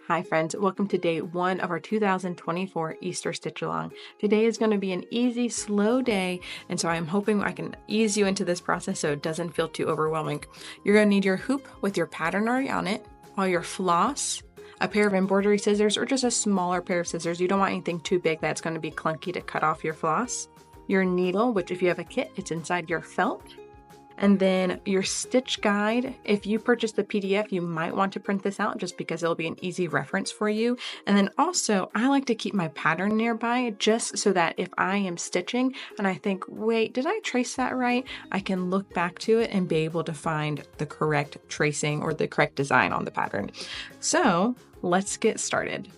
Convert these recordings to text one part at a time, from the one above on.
Hi friends, welcome to day 1 of our 2024 Easter Stitch Along. Today is going to be an easy, slow day, and so I'm hoping I can ease you into this process so it doesn't feel too overwhelming. You're going to need your hoop with your pattern already on it, all your floss, a pair of embroidery scissors, or just a smaller pair of scissors. You don't want anything too big that's going to be clunky to cut off your floss. Your needle, which if you have a kit, it's inside your felt. And then your stitch guide. If you purchase the PDF, you might want to print this out just because it'll be an easy reference for you. And then also, I like to keep my pattern nearby just so that if I am stitching and I think, wait, did I trace that right? I can look back to it and be able to find the correct tracing or the correct design on the pattern. So let's get started.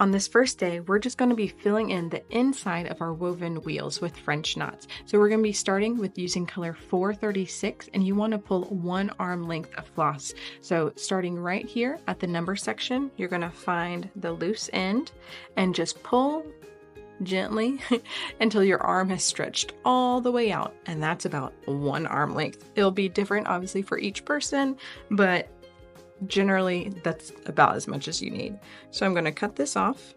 On this first day, we're just going to be filling in the inside of our woven wheels with French knots. So we're going to be starting with using color 436, and you want to pull 1 arm length of floss. So starting right here at the number section, you're going to find the loose end and just pull gently until your arm has stretched all the way out, and that's about 1 arm length. It'll be different obviously for each person, but generally that's about as much as you need. So I'm going to cut this off.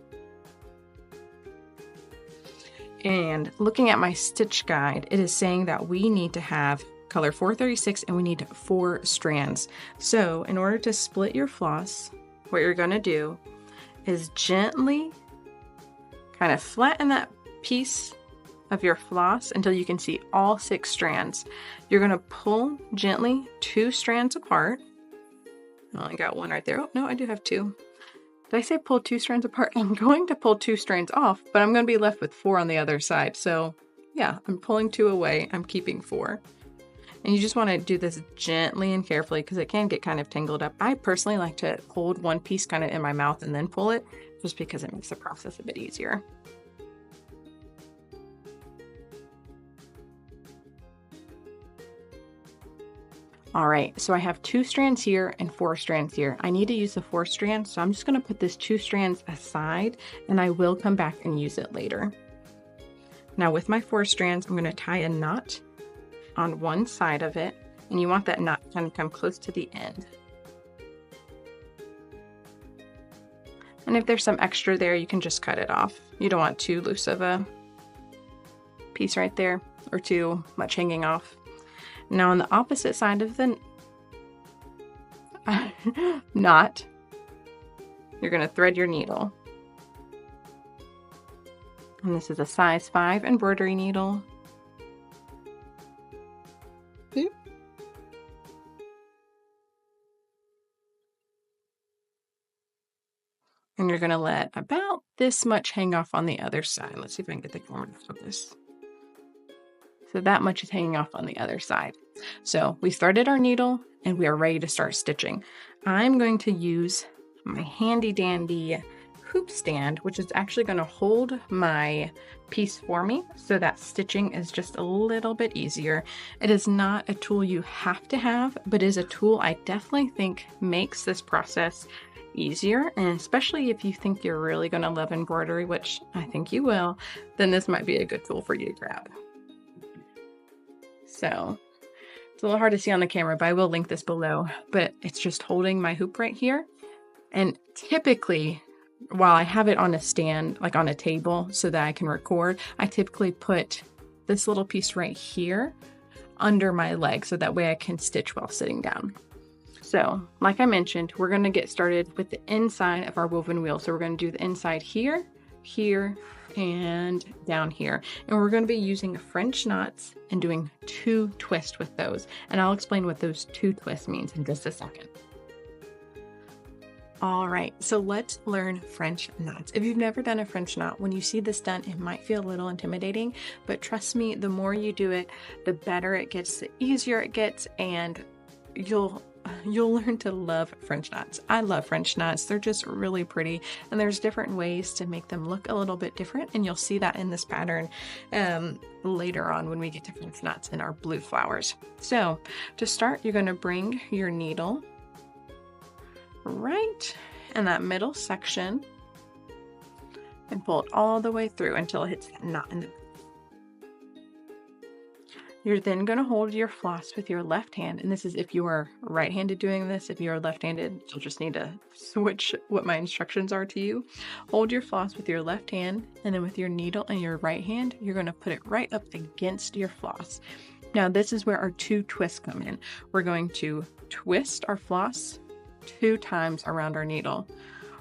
And looking at my stitch guide, it is saying that we need to have color 436 and we need 4 strands. So in order to split your floss, what you're going to do is gently kind of flatten that piece of your floss until you can see all 6 strands. You're going to pull gently 2 strands apart. I only got 1 right there. Oh, no, I do have 2. Did I say pull 2 strands apart? I'm going to pull 2 strands off, but I'm going to be left with 4 on the other side. So yeah, I'm pulling 2 away. I'm keeping 4. And you just want to do this gently and carefully because it can get kind of tangled up. I personally like to hold one piece kind of in my mouth and then pull it just because it makes the process a bit easier. All right, so I have 2 strands here and 4 strands here. I need to use the 4 strands, so I'm just going to put this 2 strands aside and I will come back and use it later. Now with my 4 strands, I'm going to tie a knot on one side of it, and you want that knot to kind of come close to the end. And if there's some extra there, you can just cut it off. You don't want too loose of a piece right there or too much hanging off. Now on the opposite side of the knot, you're going to thread your needle. And this is a size 5 embroidery needle. And you're going to let about this much hang off on the other side. Let's see if I can get the camera to focus. So that much is hanging off on the other side. So we threaded our needle and we are ready to start stitching. I'm going to use my handy dandy hoop stand, which is actually going to hold my piece for me so that stitching is just a little bit easier. It is not a tool you have to have, but is a tool I definitely think makes this process easier. And especially if you think you're really going to love embroidery, which I think you will, then this might be a good tool for you to grab. So it's a little hard to see on the camera, but I will link this below. But it's just holding my hoop right here. And typically, while I have it on a stand, like on a table so that I can record, I typically put this little piece right here under my leg so that way I can stitch while sitting down. So like I mentioned, we're going to get started with the inside of our woven wheel. So we're going to do the inside here, here, and down here. And we're going to be using French knots and doing 2 twists with those. And I'll explain what those 2 twists means in just a second. All right, so let's learn French knots. If you've never done a French knot, when you see this done, it might feel a little intimidating, but trust me, the more you do it, the better it gets, the easier it gets, and you'll learn to love French knots. I love French knots. They're just really pretty, and there's different ways to make them look a little bit different, and you'll see that in this pattern later on when we get to French knots in our blue flowers. So to start, you're going to bring your needle right in that middle section and pull it all the way through until it hits that knot in the middle. You're then going to hold your floss with your left hand, and this is if you are right-handed doing this. If you are left-handed, you'll just need to switch what my instructions are to you. Hold your floss with your left hand, and then with your needle in your right hand, you're going to put it right up against your floss. Now this is where our 2 twists come in. We're going to twist our floss 2 times around our needle.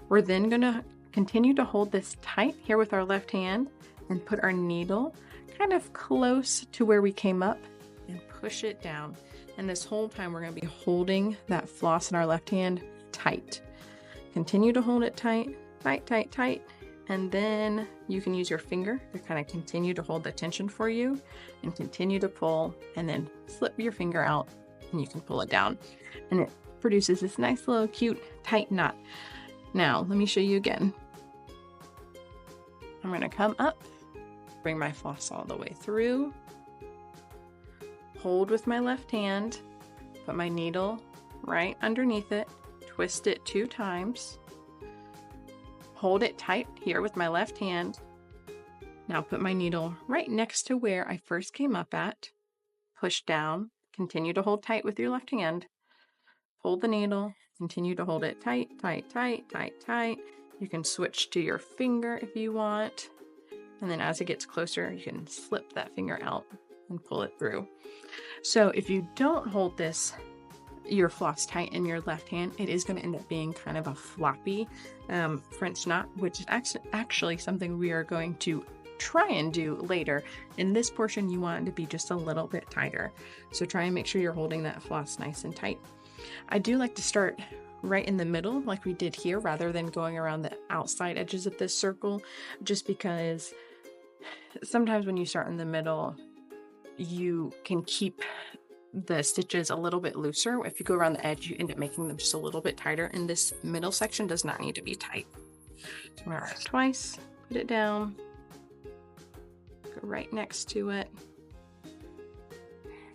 We're then going to continue to hold this tight here with our left hand and put our needle kind of close to where we came up and push it down. And this whole time we're going to be holding that floss in our left hand tight. Continue to hold it tight, tight, tight, tight. And then you can use your finger to kind of continue to hold the tension for you and continue to pull, and then slip your finger out and you can pull it down. And it produces this nice little cute tight knot. Now let me show you again. I'm going to come up, bring my floss all the way through, hold with my left hand, put my needle right underneath it, twist it 2 times, hold it tight here with my left hand. Now put my needle right next to where I first came up at, push down, continue to hold tight with your left hand, hold the needle, continue to hold it tight, tight, tight, tight, tight. You can switch to your finger if you want. And then as it gets closer, you can slip that finger out and pull it through. So if you don't hold your floss tight in your left hand, it is going to end up being kind of a floppy French knot, which is actually something we are going to try and do later. In this portion, you want it to be just a little bit tighter. So try and make sure you're holding that floss nice and tight. I do like to start right in the middle like we did here rather than going around the outside edges of this circle, just because sometimes when you start in the middle, you can keep the stitches a little bit looser. If you go around the edge, you end up making them just a little bit tighter, and this middle section does not need to be tight. So I'm gonna write twice, put it down, go right next to it,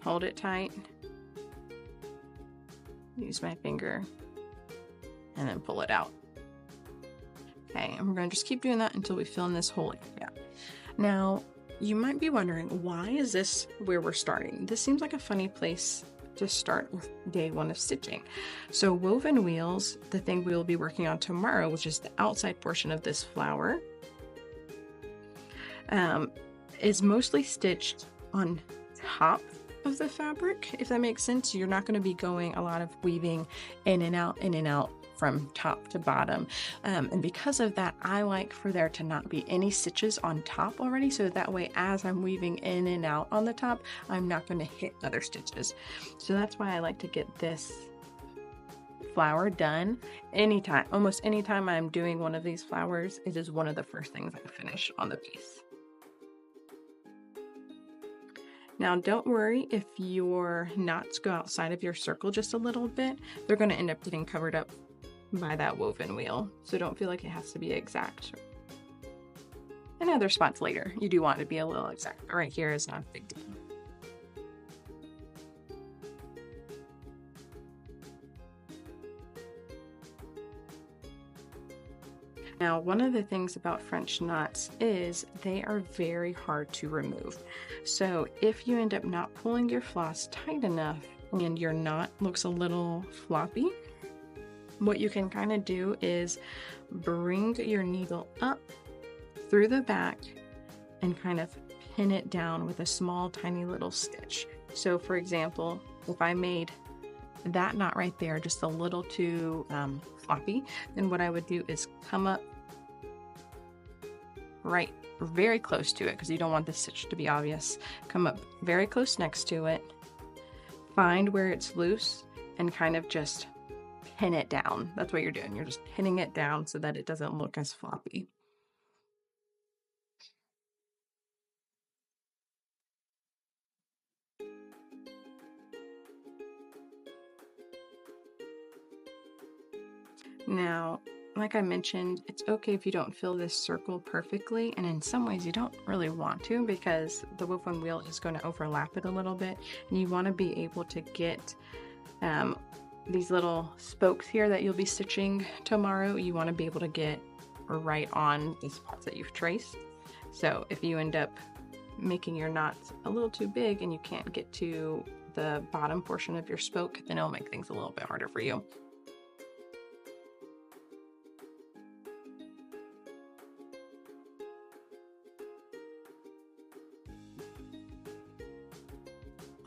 hold it tight, use my finger, and then pull it out. Okay, and we're gonna just keep doing that until we fill in this whole area. Now, you might be wondering, why is this where we're starting? This seems like a funny place to start with day 1 of stitching. So woven wheels, the thing we'll be working on tomorrow, which is the outside portion of this flower, is mostly stitched on top of the fabric, if that makes sense. You're not going to be going a lot of weaving in and out from top to bottom, and because of that, I like for there to not be any stitches on top already, so that way as I'm weaving in and out on the top, I'm not going to hit other stitches. So that's why I like to get this flower done anytime. Almost anytime I'm doing one of these flowers, it is one of the first things I finish on the piece. Now don't worry if your knots go outside of your circle just a little bit, they're going to end up getting covered up by that woven wheel, so don't feel like it has to be exact. In other spots later, you do want it to be a little exact, but right here is not a big deal. Now, one of the things about French knots is they are very hard to remove. So if you end up not pulling your floss tight enough and your knot looks a little floppy, what you can kind of do is bring your needle up through the back and kind of pin it down with a small tiny little stitch. So for example, if I made that knot right there just a little too floppy, then what I would do is come up right very close to it, because you don't want the stitch to be obvious. Come up very close next to it, find where it's loose, and kind of just pin it down. That's what you're doing. You're just pinning it down so that it doesn't look as floppy. Now, like I mentioned, it's okay if you don't fill this circle perfectly, and in some ways you don't really want to, because the woven wheel is going to overlap it a little bit, and you want to be able to get these little spokes here that you'll be stitching tomorrow. You want to be able to get right on the spots that you've traced. So if you end up making your knots a little too big and you can't get to the bottom portion of your spoke, then it'll make things a little bit harder for you.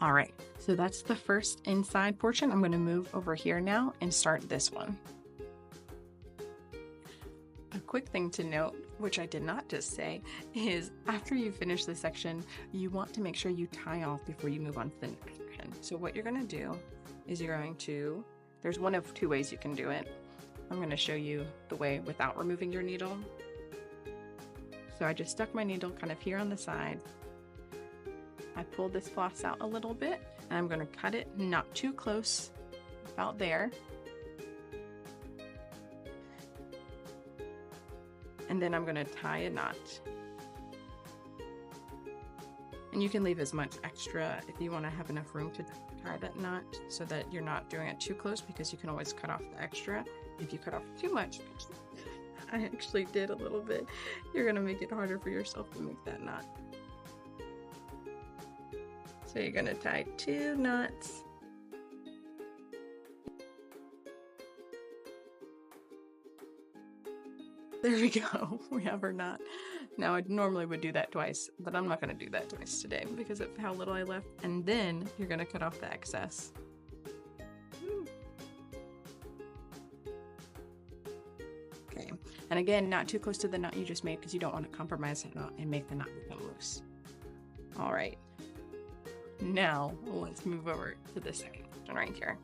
All right, so that's the first inside portion. I'm going to move over here now and start this one. A quick thing to note, which I did not just say, is after you finish this section, you want to make sure you tie off before you move on to the next section. So what you're going to do is you're going to, there's one of two ways you can do it. I'm going to show you the way without removing your needle. So I just stuck my needle kind of here on the side. I pulled this floss out a little bit and I'm going to cut it not too close, about there. And then I'm going to tie a knot. And you can leave as much extra if you want to have enough room to tie that knot so that you're not doing it too close, because you can always cut off the extra. If you cut off too much, I actually did a little bit, you're going to make it harder for yourself to make that knot. So you're going to tie 2 knots. There we go. We have our knot. Now I normally would do that twice, but I'm not going to do that twice today because of how little I left. And then you're going to cut off the excess. Okay. And again, not too close to the knot you just made because you don't want to compromise that knot and make the knot become loose. All right. Now let's move over to this second section right here.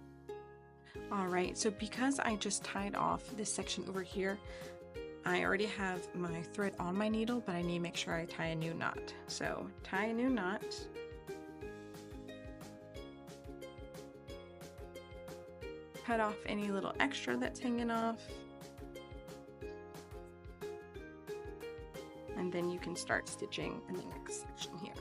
All right, so because I just tied off this section over here, I already have my thread on my needle, but I need to make sure I tie a new knot. So tie a new knot. Cut off any little extra that's hanging off. And then you can start stitching in the next section here.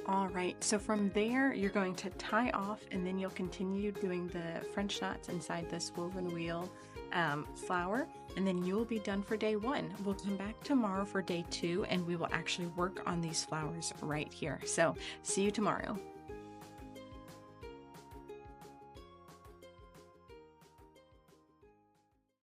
All right, so from there, you're going to tie off and then you'll continue doing the French knots inside this woven wheel flower, and then you'll be done for day 1. We'll come back tomorrow for day 2 and we will actually work on these flowers right here. So see you tomorrow.